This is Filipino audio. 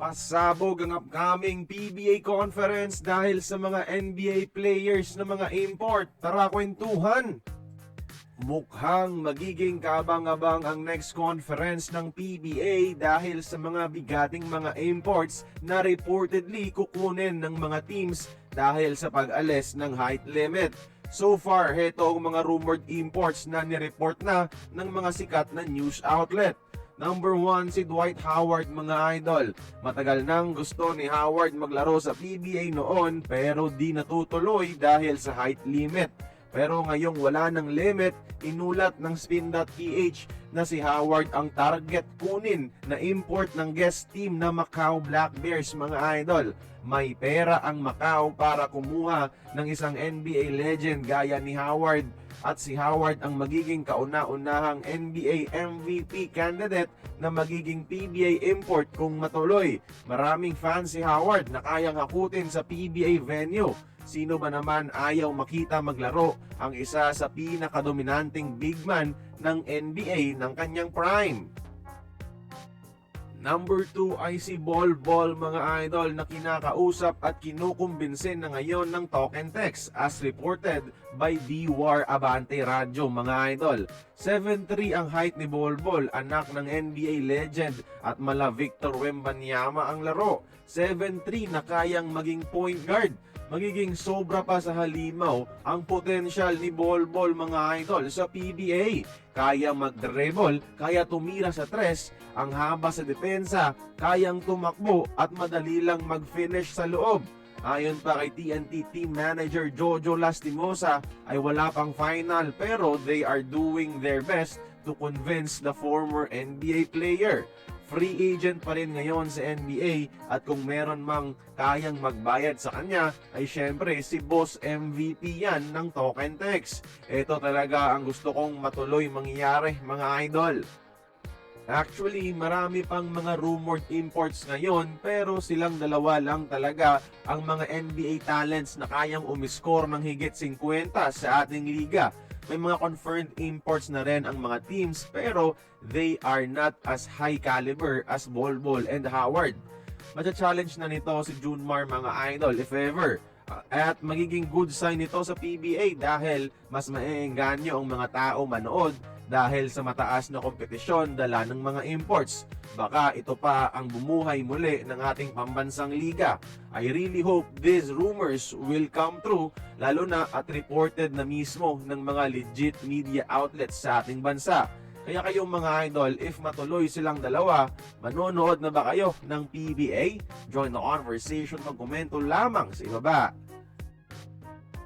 Pasabog ang upcoming PBA conference dahil sa mga NBA players na mga import. Tara kwentuhan! Mukhang magiging kaabang-abang ang next conference ng PBA dahil sa mga bigating mga imports na reportedly kukunin ng mga teams dahil sa pag-alis ng height limit. So far, heto ang mga rumored imports na nireport na ng mga sikat na news outlet. Number 1, si Dwight Howard, mga idol. Matagal nang gusto ni Howard maglaro sa PBA noon pero di natutuloy dahil sa height limit. Pero ngayong wala ng limit, inulat ng Spin.ph na si Howard ang target kunin na import ng guest team na Macau Black Bears, mga idol. May pera ang Macau para kumuha ng isang NBA legend gaya ni Howard. At si Howard ang magiging kauna-unahang NBA MVP candidate na magiging PBA import kung matuloy. Maraming fans si Howard na kayang hakutin sa PBA venue. Sino ba naman ayaw makita maglaro ang isa sa pinakadominanting big man ng NBA ng kanyang prime? Number 2 ay si Bol Bol, mga idol, na kinakausap at kinukumbinsin na ngayon ng Talk and Text as reported by D-War Abante Radio, mga idol. 7'3 ang height ni Bol Bol, anak ng NBA legend at mala Victor Wembanyama ang laro. 7'3 na kayang maging point guard. Magiging sobra pa sa halimaw ang potensyal ni Bol Bol, mga idol, sa PBA. Kaya mag-dribble, kaya tumira sa tres, ang haba sa depensa, kayang tumakbo at madali lang mag-finish sa loob. Ayon pa kay TNT team manager Jojo Lastimosa ay wala pang final pero they are doing their best to convince the former NBA player. Free agent pa rin ngayon sa NBA at kung meron mang kayang magbayad sa kanya ay syempre si Boss MVP yan ng Talk and Text. Ito talaga ang gusto kong matuloy mangyari, mga idol. Actually, marami pang mga rumored imports ngayon pero silang dalawa lang talaga ang mga NBA talents na kayang umiscore ng higit 50 sa ating liga. May mga confirmed imports na rin ang mga teams pero they are not as high caliber as Bol Bol and Howard. Matcha-challenge na nito si Junmar, mga idol, if ever. At magiging good sign nito sa PBA dahil mas maeengganyo ang mga tao manood dahil sa mataas na kompetisyon dala ng mga imports. Baka ito pa ang bumuhay muli ng ating pambansang liga. I really hope these rumors will come true, lalo na at reported na mismo ng mga legit media outlets sa ating bansa. Kaya kayong mga idol, if matuloy silang dalawa, manonood na ba kayo ng PBA? Join the conversation, magkomento lamang sa ibaba.